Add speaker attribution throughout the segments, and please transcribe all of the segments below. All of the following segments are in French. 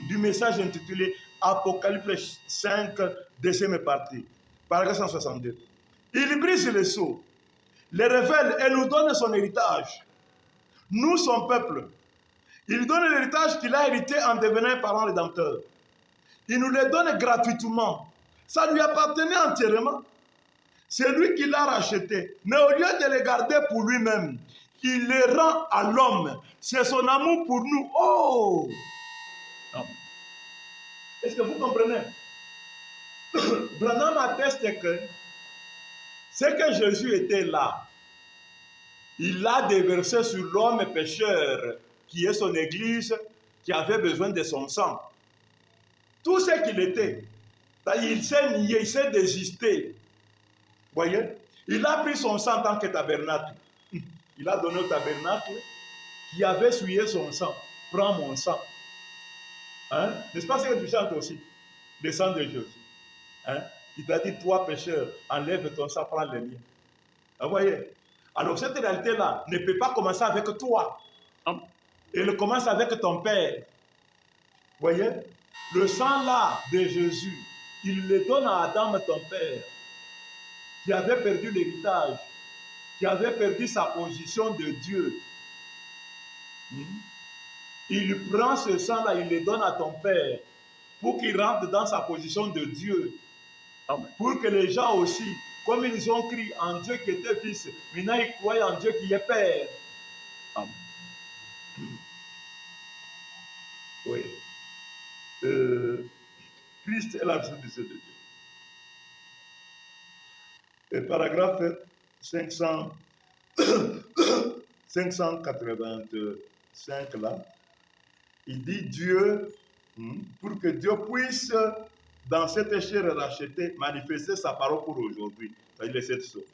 Speaker 1: du message intitulé Apocalypse 5, deuxième partie, paragraphe 162. Il brise les sceaux, les révèle et nous donne son héritage. Nous, son peuple. Il donne l'héritage qu'il a hérité en devenant parent rédempteur. Il nous le donne gratuitement. Ça lui appartenait entièrement. C'est lui qui l'a racheté. Mais au lieu de le garder pour lui-même, il le rend à l'homme. C'est son amour pour nous. Oh! Est-ce que vous comprenez? Branham atteste que c'est que Jésus était là. Il l'a déversé sur l'homme pécheur, qui est son église, qui avait besoin de son sang. Tout ce qu'il était. Il s'est nié, il s'est désisté. Voyez? Il a pris son sang en tant que tabernacle. Il a donné au tabernacle qui avait souillé son sang. Prends mon sang. Hein? N'est-ce pas ce que tu chantes aussi? Le sang de Jésus. Hein? Il t'a dit, toi pécheur, enlève ton sang, prends le mien. Vous voyez? Alors cette réalité-là ne peut pas commencer avec toi. Elle commence avec ton Père. Vous voyez? Le sang-là de Jésus, il le donne à Adam, ton Père, qui avait perdu l'héritage, qui avait perdu sa position de Dieu. Il prend ce sang-là, il le donne à ton Père, pour qu'il rentre dans sa position de Dieu. Amen. Pour que les gens aussi, comme ils ont cru en Dieu qui était fils, maintenant ils croient en Dieu qui est Père. Amen. Oui. Christ est la de Dieu. Et paragraphe 585 là, il dit Dieu, pour que Dieu puisse, dans cette chair rachetée, manifester sa parole pour aujourd'hui. C'est-à-dire les 7 sceaux.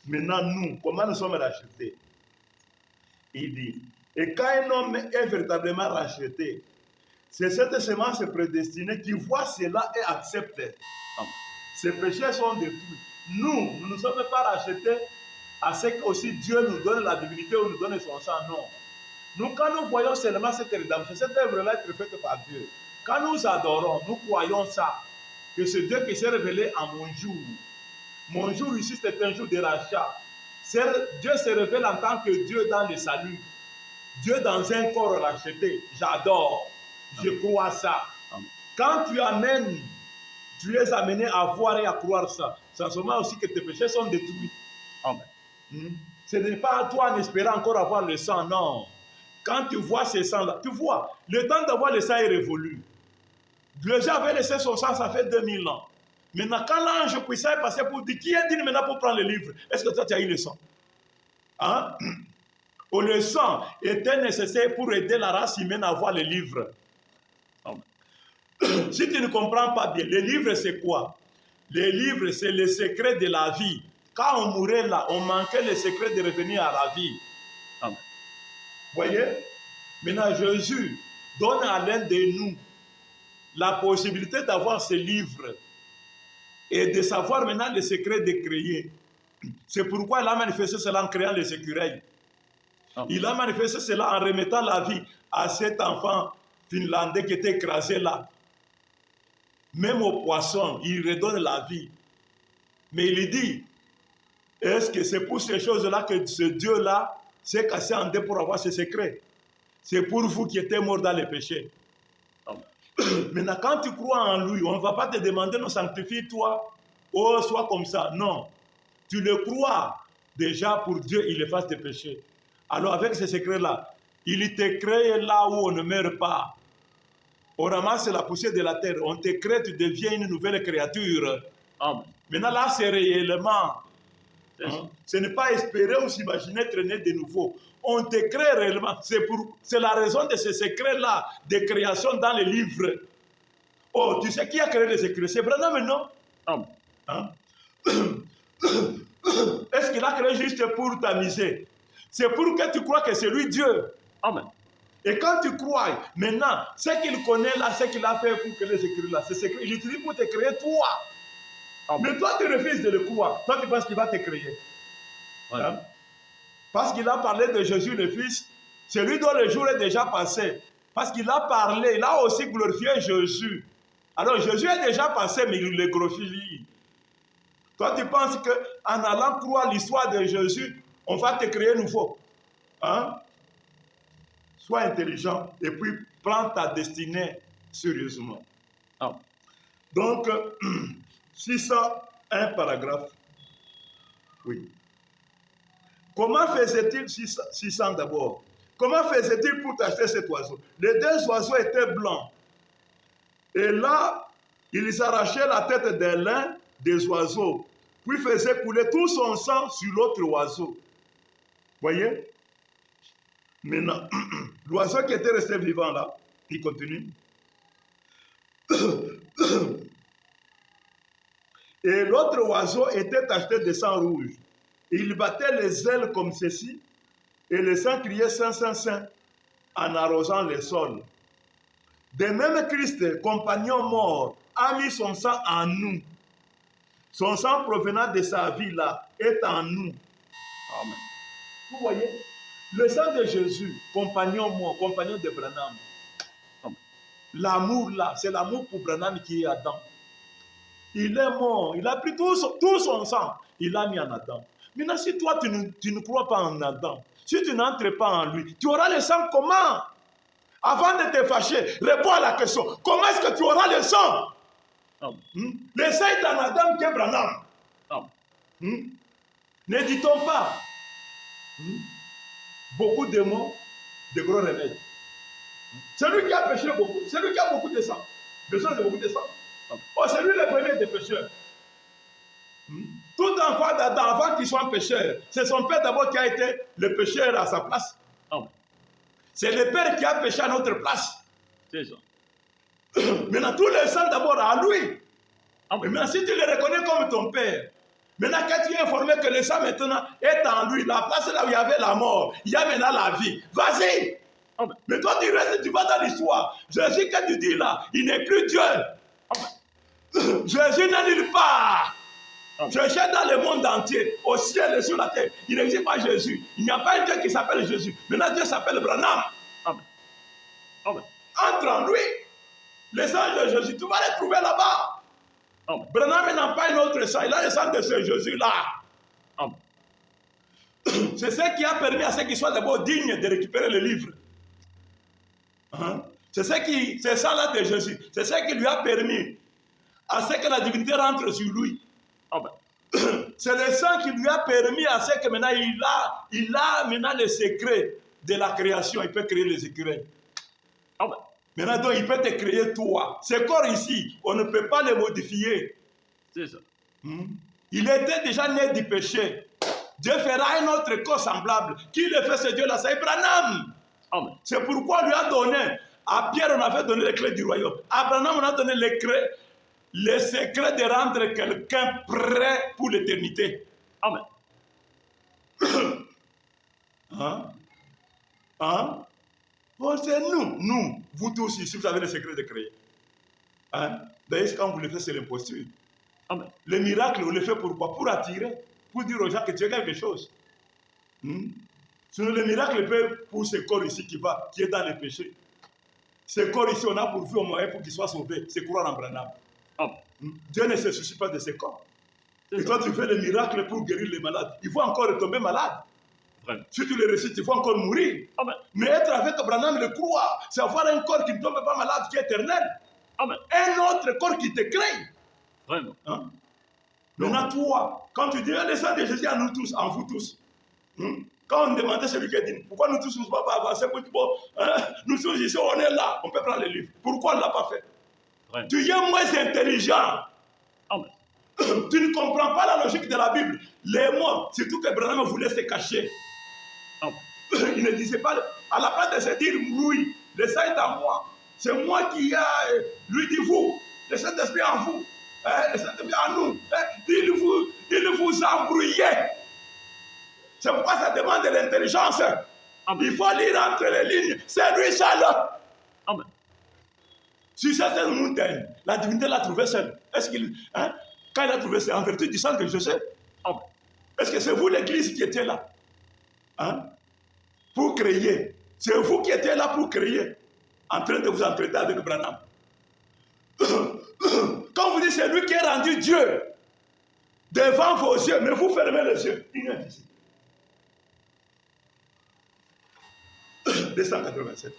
Speaker 1: Maintenant, nous, comment nous sommes rachetés? Il dit, et quand un homme est véritablement racheté, c'est cette semence prédestinée qui voit cela et accepte. Ses péchés sont détruits. Nous ne nous sommes pas rachetés à ce que aussi Dieu nous donne la divinité ou nous donne son sang. Non. Nous, quand nous voyons seulement cette rédemption, cette œuvre-là est faite par Dieu. Quand nous adorons, nous croyons ça, que c'est Dieu qui s'est révélé à mon jour. Mon jour ici, c'est un jour de rachat. Dieu se révèle en tant que Dieu dans le salut. Dieu dans un corps racheté. J'adore. Je crois ça. Quand tu amènes, tu es amené à voir et à croire ça. C'est seulement aussi que tes péchés sont détruits. Amen. Ce n'est pas à toi en espérant encore avoir le sang, non. Quand tu vois ce sang-là, tu vois, le temps d'avoir le sang est révolu. Dieu avait laissé son sang, ça fait 2000 ans. Maintenant, quand l'ange puissant est passé pour dire, qui est digne maintenant pour prendre le livre? Est-ce que toi, tu as eu le sang? Hein? Ou le sang était nécessaire pour aider la race humaine à avoir le livre. Si tu ne comprends pas bien, le livre c'est quoi? Le livre c'est le secret de la vie. Quand on mourait là, on manquait le secret de revenir à la vie. Amen. Voyez? Maintenant, Jésus donne à l'un de nous la possibilité d'avoir ce livre et de savoir maintenant le secret de créer. C'est pourquoi il a manifesté cela en créant les écureuils. Il a manifesté cela en remettant la vie à cet enfant finlandais qui était écrasé là. Même aux poissons, il redonne la vie. Mais il dit, est-ce que c'est pour ces choses-là que ce Dieu-là s'est cassé en deux pour avoir ce secret? C'est pour vous qui êtes morts dans les péchés. Maintenant, quand tu crois en lui, on ne va pas te demander de sanctifier toi, oh, sois comme ça. Non. Tu le crois déjà pour Dieu, il efface tes péchés. Alors, avec ce secret-là, il te crée là où on ne meurt pas. On ramasse la poussière de la terre, on te crée, tu deviens une nouvelle créature. Amen. Maintenant, là, c'est réellement. Hein? Ce n'est pas espérer ou s'imaginer être né de nouveau. On te crée réellement. C'est la raison de ce secret-là de création dans les livres. Oh, tu sais qui a créé les secrets? C'est Branham maintenant. Amen. Hein? Est-ce qu'il a créé juste pour t'amuser? C'est pour que tu crois que c'est lui Dieu. Amen. Et quand tu crois, maintenant, ce qu'il connaît là, ce qu'il a fait pour créer les écrits là, c'est secret. Il utilise pour te créer toi. Amen. Mais toi, tu refuses de le croire. Toi, tu penses qu'il va te créer. Ouais. Hein? Parce qu'il a parlé de Jésus le Fils, celui dont le jour est déjà passé. Parce qu'il a parlé, il a aussi glorifié Jésus. Alors Jésus est déjà passé, mais il le glorifie. Toi, tu penses qu'en allant croire l'histoire de Jésus, on va te créer nouveau. Hein? Sois intelligent et puis prends ta destinée sérieusement. Ah. Donc, 601 paragraphe. Oui. Comment faisait-il 600 d'abord? Comment faisait-il pour acheter cet oiseau? Les deux oiseaux étaient blancs. Et là, ils arrachaient la tête de l'un des oiseaux, puis faisaient couler tout son sang sur l'autre oiseau. Voyez? Maintenant, l'oiseau qui était resté vivant là, il continue. Et l'autre oiseau était tacheté de sang rouge. Il battait les ailes comme ceci, et le sang criait Saint, Saint, Saint, en arrosant le sol. De même, Christ, compagnon mort, a mis son sang en nous. Son sang provenant de sa vie là est en nous. Amen. Vous voyez, le sang de Jésus, compagnon mort, compagnon de Branham. L'amour là, c'est l'amour pour Branham qui est Adam. Il est mort, il a pris tout son sang, il l'a mis en Adam. Maintenant, si toi tu ne crois pas en Adam, si tu n'entres pas en lui, tu auras le sang comment? Avant de te fâcher, réponds à la question. Comment est-ce que tu auras le sang? Le sang est en Adam qui est Branham. Ne dit-on pas beaucoup de mots, de gros remèdes. Celui qui a péché beaucoup, celui qui a beaucoup de sang, besoin de beaucoup de sang. Oh, c'est lui le premier des pécheurs. Tout enfant d'Adam, avant qu'il soit pécheur, c'est son père d'abord qui a été le pécheur à sa place. C'est le père qui a péché à notre place. C'est ça. Maintenant, tout le sang d'abord à lui. Maintenant, si tu le reconnais comme ton père, maintenant, quand tu es informé que le sang maintenant est en lui, la place là où il y avait la mort, il y a maintenant la vie. Vas-y. Mais toi, tu restes, tu vas dans l'histoire. Jésus, quand tu dis là, il n'est plus Dieu. Jésus n'est nulle part. Je cherche dans le monde entier, au ciel et sur la terre. Il n'existe pas Jésus. Il n'y a pas un Dieu qui s'appelle Jésus. Maintenant, Dieu s'appelle Branham. Entre en lui. Le sang de Jésus, tu vas le trouver là-bas. Branham n'a pas un autre sang. Il a le sang de ce Jésus-là. C'est ce qui a permis à ceux qui soient d'abord dignes de récupérer le livre. C'est ça là de Jésus. C'est ce qui lui a permis à ce que la divinité rentre sur lui. C'est le sang qui lui a permis à ce que maintenant il a maintenant les secrets de la création. Il peut créer les écureuils. Maintenant, donc, il peut te créer toi. Ce corps ici, on ne peut pas le modifier. C'est ça. Il était déjà né du péché. Dieu fera un autre corps semblable. Qui le fait, ce Dieu-là? C'est Branham. C'est pourquoi on lui a donné. À Pierre, on avait donné les clés du royaume. À Branham, on a donné les secrets de rendre quelqu'un prêt pour l'éternité. Amen. Bon, c'est nous, vous tous ici, vous avez le secret de créer. D'ailleurs, quand vous le faites, c'est l'imposture. Le miracle, on le fait pourquoi? Pour attirer, pour dire aux gens que tu as quelque chose. Sinon, le miracle peut pour ce corps ici qui est dans le péché. Ce corps ici, on a pourvu au moyen pour qu'il soit sauvé. C'est croire en Branham. Dieu ne se soucie pas de ce corps. Et toi, tu fais le miracle pour guérir les malades. Il faut encore retomber malade. Si tu le récites, il faut encore mourir. Mais être avec Branham, le croire, c'est avoir un corps qui ne tombe pas malade, qui est éternel. Un autre corps qui te crée. Vraiment. Maintenant, toi, quand tu dis le sang de Jésus en vous tous. Quand on demandait celui qui a dit, pourquoi nous tous ne pouvons pas avancer pour dire, bon, nous tous ici, on est là, on peut prendre le livre. Pourquoi on ne l'a pas fait? Vraiment. Tu es moins intelligent. Tu ne comprends pas la logique de la Bible. Les mots, surtout que Branham voulait se cacher. Il ne disait pas, à la place de se dire, oui, le sang est en moi. C'est moi qui a, lui dit vous, le Saint-Esprit en vous, le Saint-Esprit en nous. Il vous embrouillait. C'est pourquoi ça demande de l'intelligence. Il faut lire entre les lignes. C'est lui seul. Amen. Sur certaines montagnes, la divinité l'a trouvé seul. Est-ce qu'il, quand il a trouvé seul, en vertu du sang que je sais, est-ce que c'est vous l'église qui était là? Pour créer. C'est vous qui étiez là pour créer. en train de vous entretenir avec Branham. Quand vous dites c'est lui qui est rendu Dieu devant vos yeux, mais vous fermez les yeux, il vient d'ici. 287.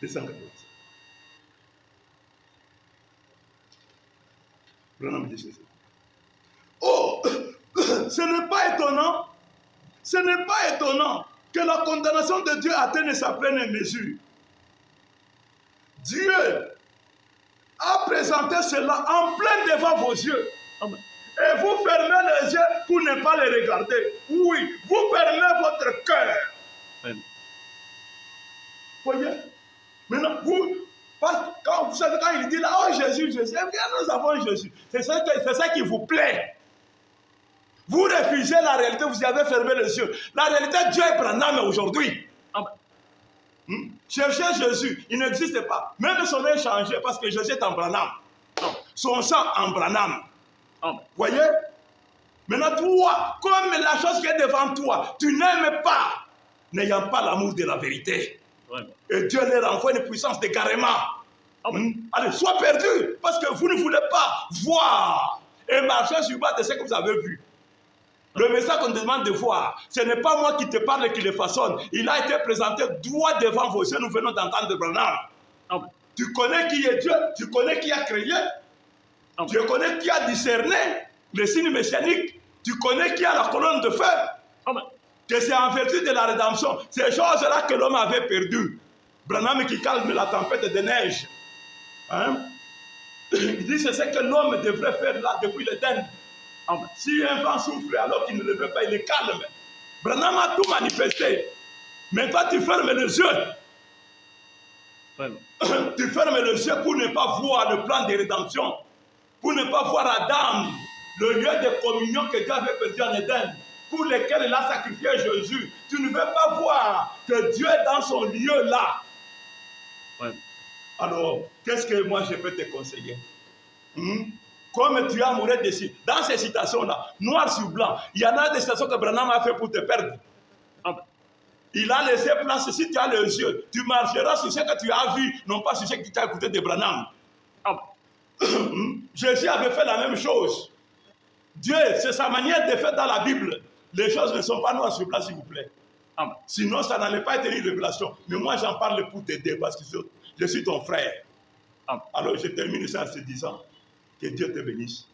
Speaker 1: 287. Branham dit ceci. Oh, ce n'est pas étonnant. Ce n'est pas étonnant que la condamnation de Dieu atteigne sa pleine mesure. Dieu a présenté cela en plein devant vos yeux. Amen. Et vous fermez les yeux pour ne pas les regarder. Oui, vous fermez votre cœur. Voyez? Maintenant, vous savez, quand il dit là, oh Jésus, Jésus, nous avons Jésus. C'est ça qui vous plaît. Vous refusez la réalité, vous y avez fermé les yeux. La réalité, Dieu est Branham aujourd'hui. Cherchez Jésus, il n'existe pas. Même son nom est changé parce que Jésus est en Branham. Son sang en Branham. Voyez? Maintenant, toi, comme la chose qui est devant toi, tu n'aimes pas, n'ayant pas l'amour de la vérité. Et Dieu leur envoie une puissance d'égarement. Allez, sois perdu, parce que vous ne voulez pas voir et marcher sur base de ce que vous avez vu. Le message qu'on demande de voir, ce n'est pas moi qui te parle et qui le façonne. Il a été présenté droit devant vos yeux. Nous venons d'entendre Branham. Tu connais qui est Dieu, tu connais qui a créé, tu connais qui a discerné les signes messianiques, tu connais qui a la colonne de feu. Que c'est en vertu de la rédemption, ces choses-là que l'homme avait perdues. Branham qui calme la tempête de neige. Il dit c'est ce que l'homme devrait faire là depuis l'Éden. Si un vent souffle alors qu'il ne le veut pas, il est calme. Branham a tout manifesté. Mais toi, tu fermes les yeux. Tu fermes les yeux pour ne pas voir le plan de rédemption. Pour ne pas voir Adam, le lieu de communion que Dieu avait perdu en Éden, pour lequel il a sacrifié Jésus. Tu ne veux pas voir que Dieu est dans son lieu là. Alors, qu'est-ce que moi je peux te conseiller? Comme tu as amoureux dessus, dans ces citations-là, noir sur blanc, il y en a des citations que Branham a fait pour te perdre. Il a laissé place, si tu as les yeux, tu marcheras sur ce que tu as vu, non pas sur ce que tu as écouté de Branham. Jésus avait fait la même chose. Dieu, c'est sa manière de faire dans la Bible. Les choses ne sont pas noires sur blanc, s'il vous plaît. Sinon, ça n'allait pas être une révélation. Mais moi, j'en parle pour t'aider parce que je suis ton frère. Alors, je termine ça en te disant que Dieu te bénisse.